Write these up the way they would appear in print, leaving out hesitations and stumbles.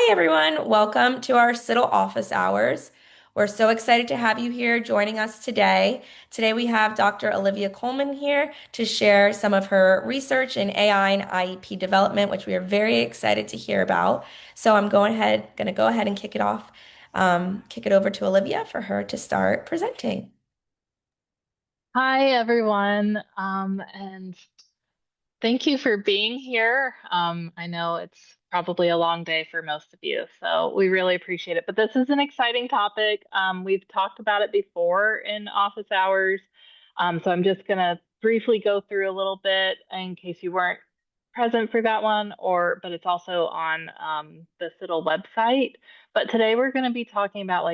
Everyone. Welcome to our CIDDL office hours. We're so excited to have you here joining us today. Today we have Dr. Olivia Coleman here to share some of her research in AI and IEP development, which we are very excited to hear about. So I'm going to go ahead and kick it off, kick it over to Olivia for her to start presenting. Hi, everyone, and thank you for being here. I know it's probably a long day for most of you, so we really appreciate it. But this is an exciting topic. We've talked about it before in office hours, so I'm just going to briefly go through a little bit in case you weren't present for that one, but it's also on the CIDDL website. But today we're going to be talking about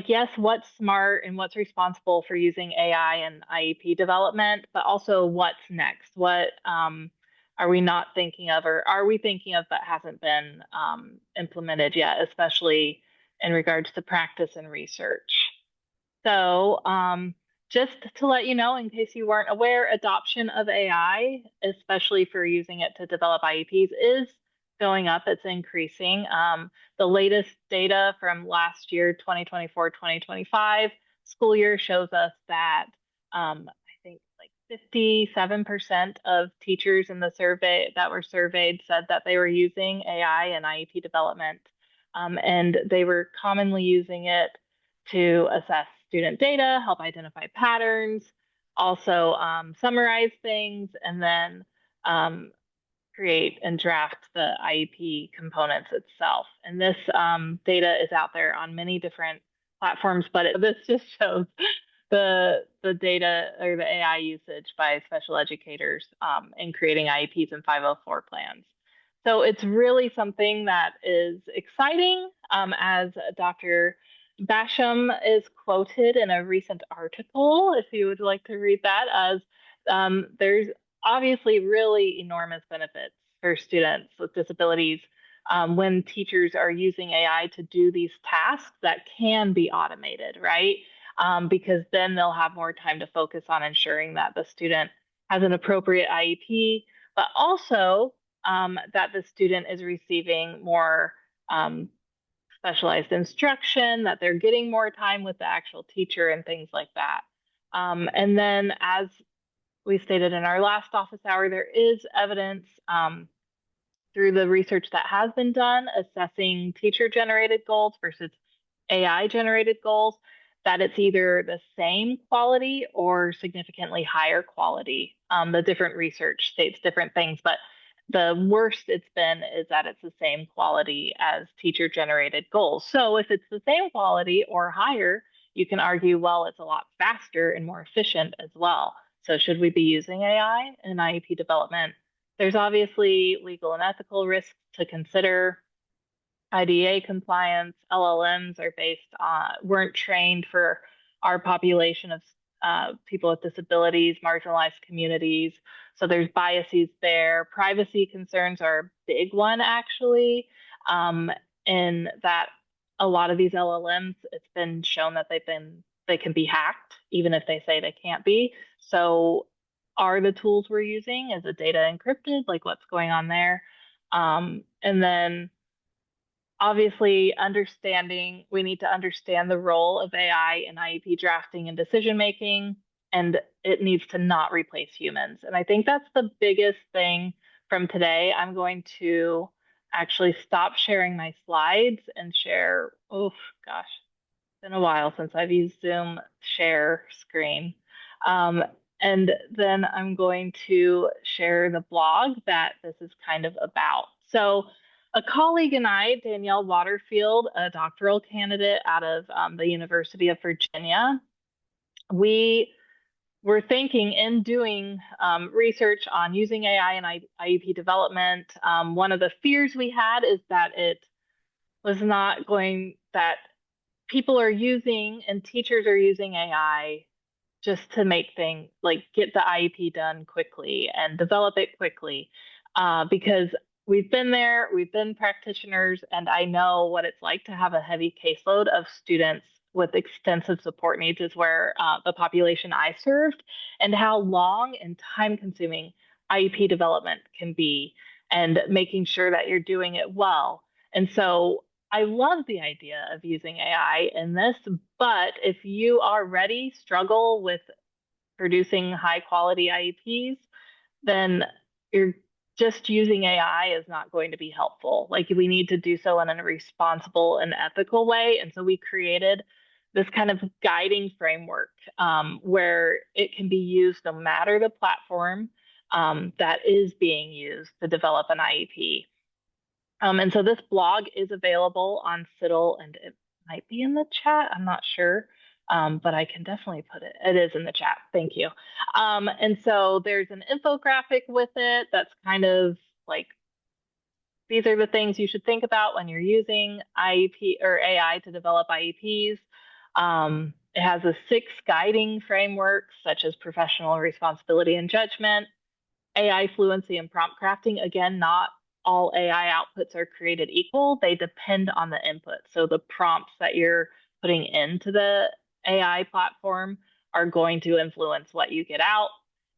yes, what's smart and what's responsible for using AI and IEP development, but also what's next? What are we not thinking of, or are we thinking of but hasn't been implemented yet, especially in regards to practice and research? So, just to let you know, in case you weren't aware, adoption of AI, especially for using it to develop IEPs, is going up. It's increasing. The latest data from last year, 2024-2025 school year, shows us that I think like 57% of teachers in the survey that were surveyed said that they were using AI and IEP development, and they were commonly using it to assess student data, help identify patterns, also summarize things, and then create and draft the IEP components itself. And this data is out there on many different platforms, but this just shows the data or the AI usage by special educators in creating IEPs and 504 plans. So it's really something that is exciting, as Dr. Basham is quoted in a recent article, if you would like to read that, as there's obviously really enormous benefits for students with disabilities when teachers are using AI to do these tasks that can be automated, right? Because then they'll have more time to focus on ensuring that the student has an appropriate IEP, but also that the student is receiving more specialized instruction, that they're getting more time with the actual teacher and things like that. And then, as we stated in our last office hour, there is evidence through the research that has been done assessing teacher generated goals versus AI generated goals, that it's either the same quality or significantly higher quality. The different research states different things, but the worst it's been is that it's the same quality as teacher generated goals. So if it's the same quality or higher, you can argue, well, it's a lot faster and more efficient as well. So should we be using AI in IEP development? There's obviously legal and ethical risks to consider. IDA compliance, LLMs weren't trained for our population of people with disabilities, marginalized communities. So there's biases there. Privacy concerns are a big one, actually, in that a lot of these LLMs, it's been shown that they can be hacked, even if they say they can't be. So are the tools we're using, is the data encrypted? Like what's going on there? And then obviously we need to understand the role of AI in IEP drafting and decision making, and it needs to not replace humans. And I think that's the biggest thing from today. I'm going to actually stop sharing my slides and share, oh gosh, it's been a while since I've used Zoom share screen. And then I'm going to share the blog that this is kind of about. So a colleague and I, Danielle Waterfield, a doctoral candidate out of the University of Virginia, we were thinking in doing research on using AI in IEP development. One of the fears we had is that it was not going, that people are using and teachers are using AI just to make things like get the IEP done quickly and develop it quickly. Because we've been there, we've been practitioners, and I know what it's like to have a heavy caseload of students with extensive support needs, is where the population I served, and how long and time consuming IEP development can be. and making sure that you're doing it well. And so I love the idea of using AI in this, but if you already struggle with producing high quality IEPs, then you're just using AI is not going to be helpful. Like we need to do so in a responsible and ethical way. And so we created this kind of guiding framework where it can be used no matter the platform that is being used to develop an IEP. And so this blog is available on CIDDL, and it might be in the chat. I'm not sure, but I can definitely put it. It is in the chat. Thank you. And so there's an infographic with it that's kind of like these are the things you should think about when you're using IEP or AI to develop IEPs. It has a 6 guiding frameworks such as professional responsibility and judgment, AI fluency and prompt crafting. Again, not all AI outputs are created equal. They depend on the input. So the prompts that you're putting into the AI platform are going to influence what you get out.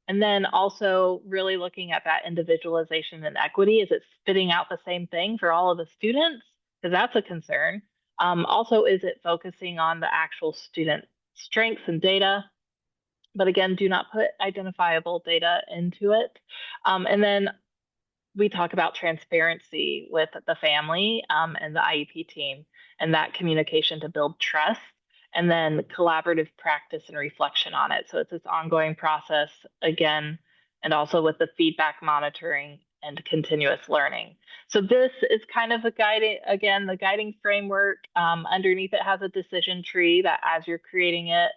And then also really looking at that individualization and equity. Is it spitting out the same thing for all of the students? Because that's a concern. Also, is it focusing on the actual student strengths and data? But again, do not put identifiable data into it. And then we talk about transparency with the family and the IEP team and that communication to build trust, and then collaborative practice and reflection on it. So it's this ongoing process again, and also with the feedback monitoring and continuous learning. So this is kind of a guiding, again, the guiding framework. Underneath it has a decision tree that as you're creating it,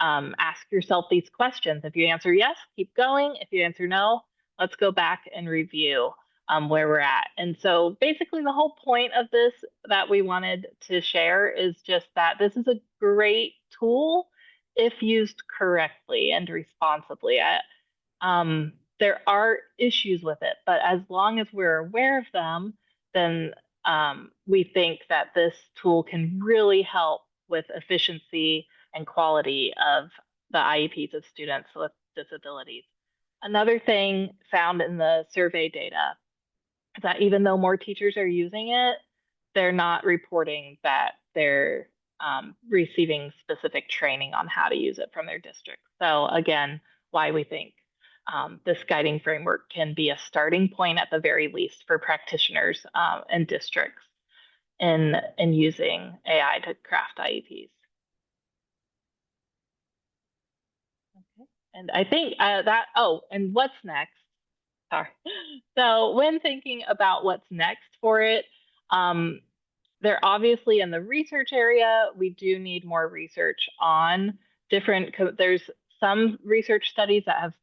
ask yourself these questions. If you answer yes, keep going. If you answer no, let's go back and review where we're at. And so basically the whole point of this that we wanted to share is just that this is a great tool if used correctly and responsibly. There are issues with it, but as long as we're aware of them, then we think that this tool can really help with efficiency and quality of the IEPs of students with disabilities. Another thing found in the survey data is that even though more teachers are using it, they're not reporting that they're receiving specific training on how to use it from their district. So again, why we think this guiding framework can be a starting point at the very least for practitioners and districts in using AI to craft IEPs. Okay. And I think and what's next? Sorry. So when thinking about what's next for it, they're obviously in the research area. We do need more research on there's some research studies that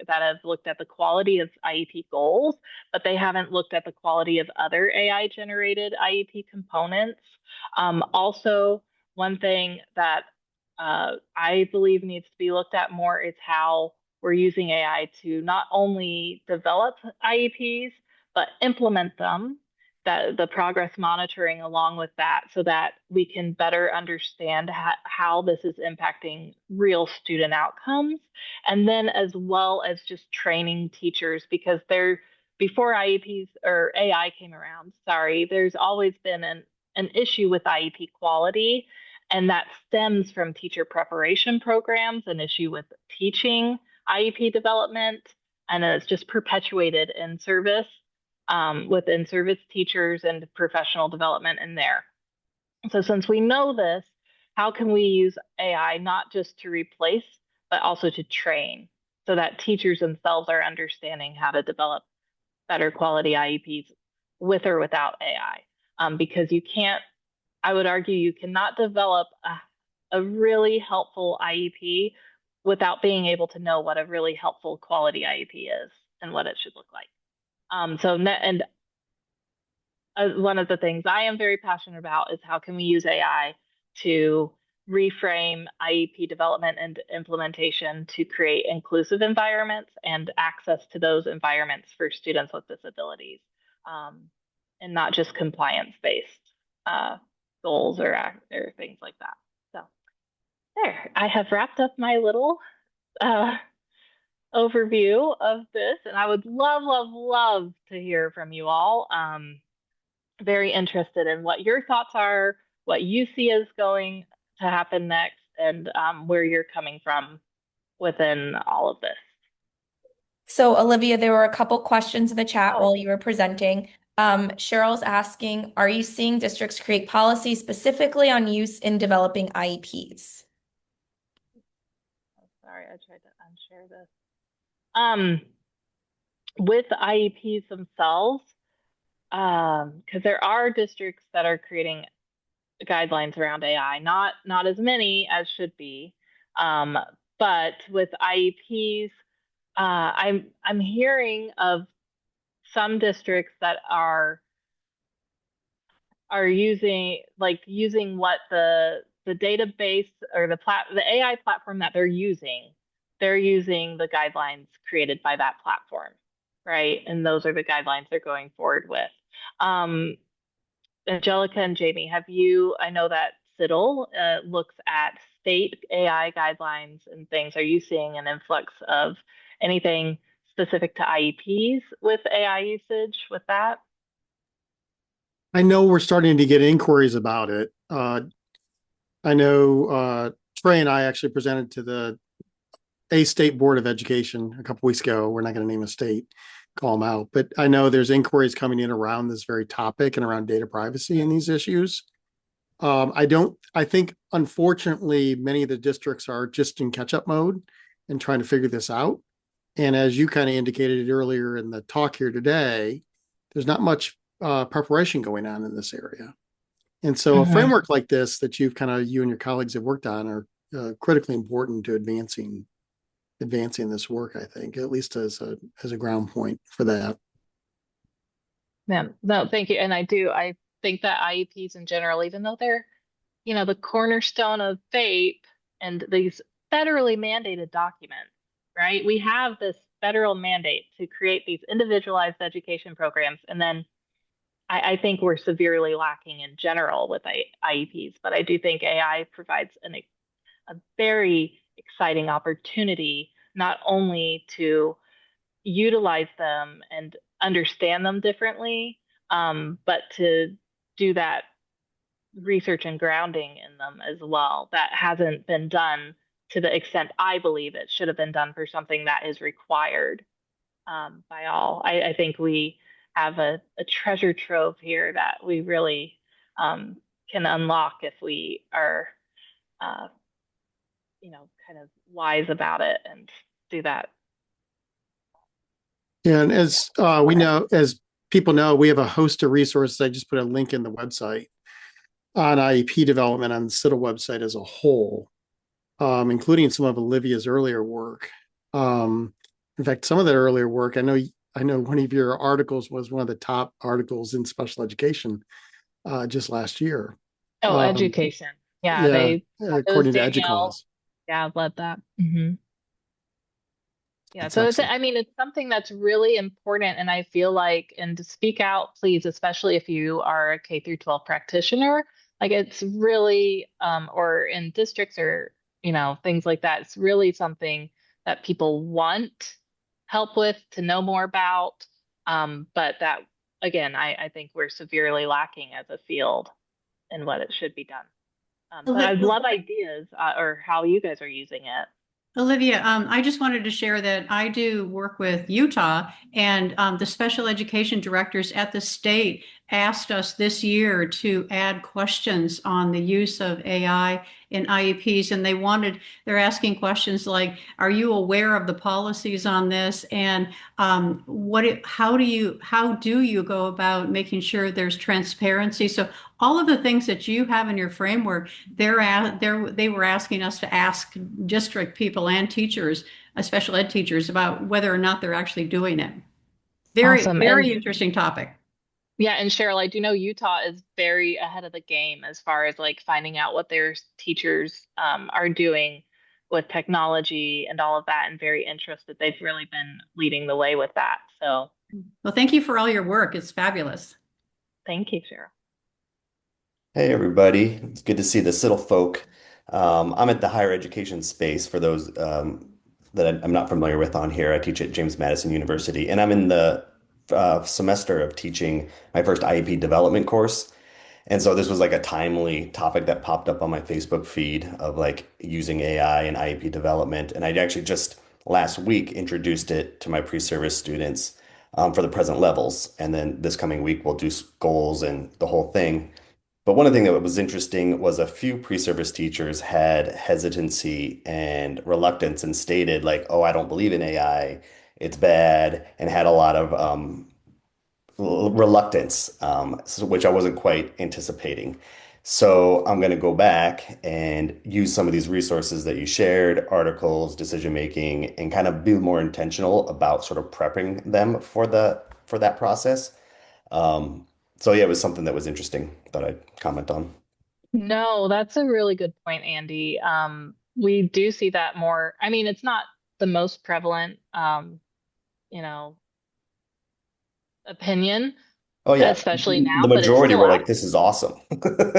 have looked at the quality of IEP goals, but they haven't looked at the quality of other AI generated IEP components. Also, one thing that I believe needs to be looked at more is how we're using AI to not only develop IEPs, but implement them, that the progress monitoring along with that, so that we can better understand how this is impacting real student outcomes. And then as well as just training teachers, because before IEPs or AI came around, sorry, there's always been an issue with IEP quality. And that stems from teacher preparation programs, an issue with teaching IEP development, and it's just perpetuated in service with in-service teachers and professional development in there. So since we know this, how can we use AI not just to replace, but also to train so that teachers themselves are understanding how to develop better quality IEPs with or without AI? Because I would argue you cannot develop a really helpful IEP without being able to know what a really helpful quality IEP is and what it should look like. One of the things I am very passionate about is how can we use AI to reframe IEP development and implementation to create inclusive environments and access to those environments for students with disabilities, and not just compliance-based goals or things like that. So there, I have wrapped up my little overview of this, and I would love, love, love to hear from you all. Very interested in what your thoughts are, what you see is going to happen next, and where you're coming from within all of this. So, Olivia, there were a couple questions in the chat Oh, while you were presenting. Cheryl's asking, are you seeing districts create policies specifically on use in developing IEPs? sorry, I tried to unshare this. Um, with IEPs themselves, because there are districts that are creating guidelines around AI, not as many as should be. Um, but with IEPs, I'm hearing of some districts that are using what the database or the AI platform that they're using the guidelines created by that platform, right? And those are the guidelines they're going forward with. Um, Angelica and Jamie, I know that CIDDL looks at state AI guidelines and things. Are you seeing an influx of anything specific to IEPs with AI usage with that? I know we're starting to get inquiries about it. I know Trey and I actually presented to the A State Board of Education a couple weeks ago. We're not going to name a state, call them out, but I know there's inquiries coming in around this very topic and around data privacy and these issues. I think, unfortunately, many of the districts are just in catch up mode and trying to figure this out. And as you kind of indicated earlier in the talk here today, there's not much preparation going on in this area. And so a Mm-hmm. framework like this that you and your colleagues have worked on are critically important to advancing this work, I think, at least as a ground point for that. Yeah, no, thank you. And I think that IEPs in general, even though they're, the cornerstone of FAPE and these federally mandated documents, right? We have this federal mandate to create these individualized education programs. And then I think we're severely lacking in general with IEPs, but I do think AI provides a very exciting opportunity not only to utilize them and understand them differently, but to do that research and grounding in them as well. That hasn't been done to the extent I believe it should have been done for something that is required by all. I think we have a treasure trove here that we really can unlock if we are, uh, kind of wise about it and do that. And as we know, as people know, we have a host of resources. I just put a link in the website on IEP development on the CIDDL website as a whole, including some of Olivia's earlier work. In fact, some of that earlier work, I know one of your articles was one of the top articles in special education just last year. Oh, Um, education. Yeah, yeah, it was according to Danielle. EDUCAUSE. Yeah, led that. Hmm. Yeah, That's so excellent. I mean, it's something that's really important, and I feel like, and to speak out, please, especially if you are a K through 12 practitioner, like it's really, or in districts or, things like that, it's really something that people want help with to know more about. But that, again, I think we're severely lacking as a field in what it should be done. But I'd love ideas, or how you guys are using it. Olivia, I just wanted to share that I do work with Utah, and the special education directors at the state asked us this year to add questions on the use of AI in IEPs, and they're asking questions like, "Are you aware of the policies on this?" And how do you go about making sure there's transparency? So all of the things that you have in your framework, they were asking us to ask district people and teachers, special ed teachers, about whether or not they're actually doing it. Very, Awesome. very And interesting topic. yeah, and Cheryl, I do know Utah is very ahead of the game as far as like finding out what their teachers are doing with technology and all of that, and very interested. They've really been leading the way with that. So Well, thank you for all your work. It's fabulous. thank you, Cheryl. Hey everybody, it's good to see the CIDDL folk. I'm at the higher education space for those that I'm not familiar with on here. I teach at James Madison University, and I'm in the semester of teaching my first IEP development course. And so this was like a timely topic that popped up on my Facebook feed of like using AI and IEP development. And I actually just last week introduced it to my pre-service students for the present levels. And then this coming week, we'll do goals and the whole thing. But one of the things that was interesting was a few pre-service teachers had hesitancy and reluctance and stated like, "Oh, I don't believe in AI. It's bad," and had a lot of reluctance, which I wasn't quite anticipating. So I'm going to go back and use some of these resources that you shared, articles, decision making, and kind of be more intentional about sort of prepping them for that process. Um, so yeah, it was something that was interesting that I'd comment on. No, that's a really good point, Andy. We do see that more. I mean, it's not the most prevalent, you know, opinion, Oh yeah, especially the now, but it's majority still were out. like, "This is awesome,"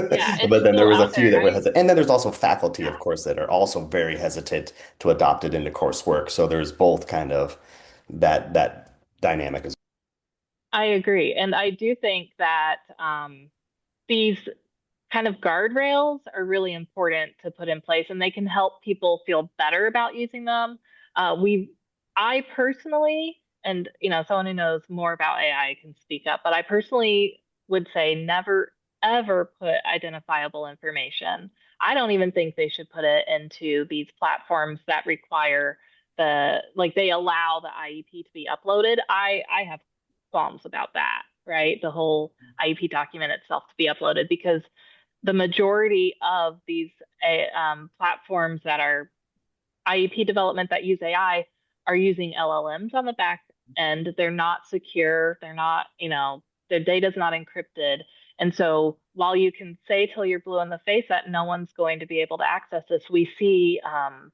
Yeah, it's but then there still was a out few there. that were hesitant, and then there's also faculty, of course, that are also very hesitant to adopt it into coursework. So there's both kind of that dynamic as I agree. And I do think that these kind of guardrails are really important to put in place and they can help people feel better about using them. We, I personally, and someone who knows more about AI can speak up, but I personally would say never ever put identifiable information. I don't even think they should put it into these platforms that require like they allow the IEP to be uploaded. I have qualms about that, right? The whole IEP document itself to be uploaded because the majority of these platforms that are IEP development that use AI are using LLMs on the back end. They're not secure. They're not, their data's not encrypted. And so while you can say till you're blue in the face that no one's going to be able to access this, we see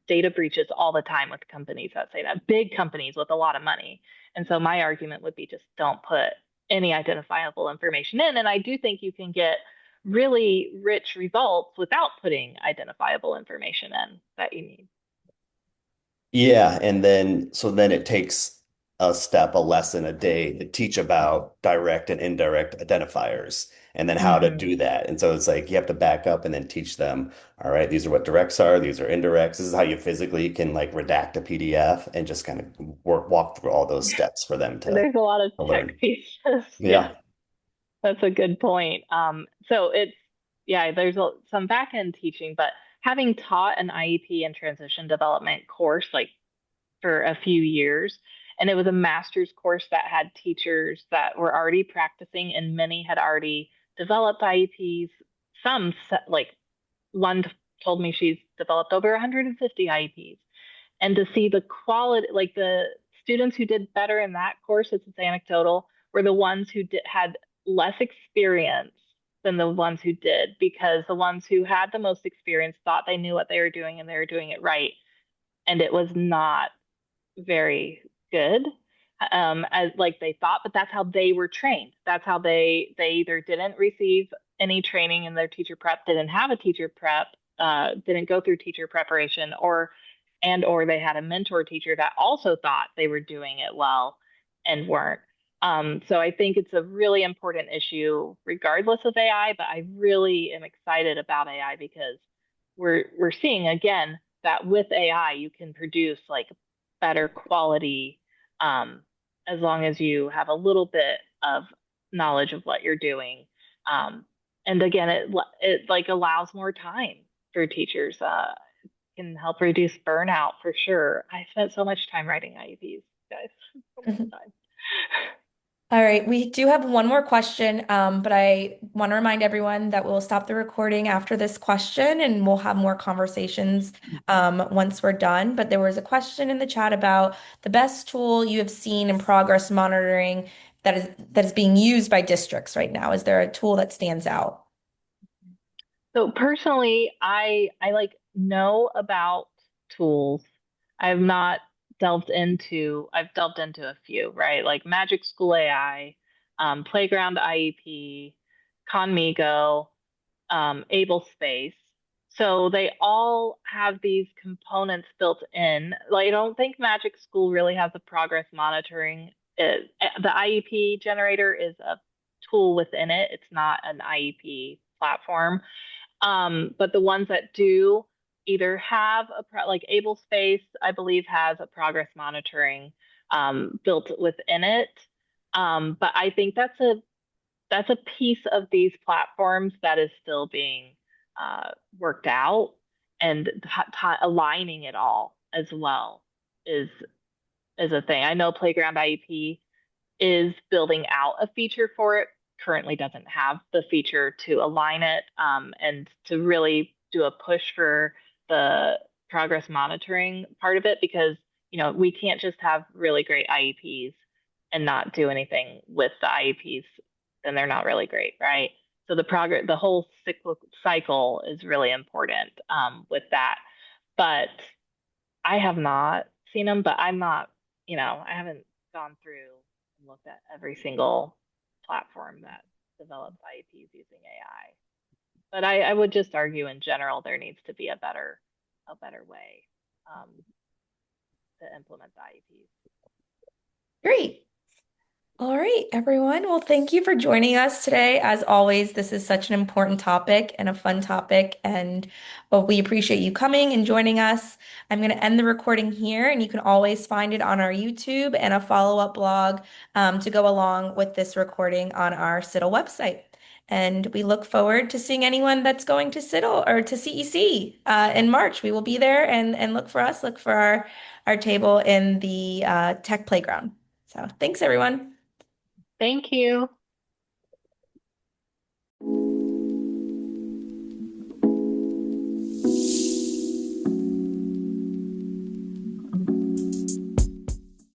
data breaches all the time with companies that say that, big companies with a lot of money. And so my argument would be just don't put any identifiable information in. And I do think you can get really rich results without putting identifiable information in that you need. yeah, and then so then it takes a lesson a day to teach about direct and indirect identifiers and then how to Mm-hmm. do that. And so it's like you have to back up and then teach them, all right, these are what directs are, these are indirects. This is how you physically can like redact a PDF and just kind of walk through all those steps for them There's a lot of to tech learn. pieces. Yeah, Yeah. that's a good point. So yeah, there's some back end teaching, but having taught an IEP and transition development course like for a few years, and it was a master's course that had teachers that were already practicing, and many had already developed IEPs. Like one told me she's developed over 150 IEPs and to see the quality, like the students who did better in that course, it's anecdotal, were the ones who had less experience than the ones who did, because the ones who had the most experience thought they knew what they were doing and they were doing it right. And it was not very good as like they thought, but that's how they were trained. That's how they either didn't receive any training in their teacher prep, didn't have a teacher prep, didn't go through teacher preparation, or they had a mentor teacher that also thought they were doing it well and weren't. So I think it's a really important issue regardless of AI, but I really am excited about AI because we're seeing again that with AI you can produce like better quality as long as you have a little bit of knowledge of what you're doing. Um, and again, it like allows more time for teachers. Can help reduce burnout for sure. I spent so much time writing IEPs, guys. So much time. All right, we do have one more question, but I want to remind everyone that we'll stop the recording after this question and we'll have more conversations once we're done. But there was a question in the chat about the best tool you have seen in progress monitoring that is being used by districts right now. Is there a tool that stands out? So personally, I like know about tools. I've not I've delved into a few, right? Like Magic School AI, Playground IEP, Conmigo, Able Space. So they all have these components built in. Like, I don't think Magic School really has a progress monitoring. The IEP generator is a tool within it. It's not an IEP platform. But the ones that do either have like Able Space, I believe, has a progress monitoring built within it. But I think that's a piece of these platforms that is still being worked out, and aligning it all as well is is a thing. I know Playground IEP is building out a feature for it, currently doesn't have the feature to align it, and to really do a push for the progress monitoring part of it, because we can't just have really great IEPs and not do anything with the IEPs, then they're not really great, right? So the whole cycle is really important with that. But I have not seen them, but I'm not, I haven't gone through and looked at every single platform that develops IEPs using AI. But I would just argue in general there needs to be a better way um, to implement the IEPs. Great. All right, everyone. Well, thank you for joining us today. As always, this is such an important topic and a fun topic, and well, we appreciate you coming and joining us. I'm going to end the recording here, and you can always find it on our YouTube and a follow-up blog to go along with this recording on our CIDDL website. And we look forward to seeing anyone that's going to CIDDL or to CEC in March. We will be there, and look for us, look for our table in the tech playground. So thanks, everyone. Thank you.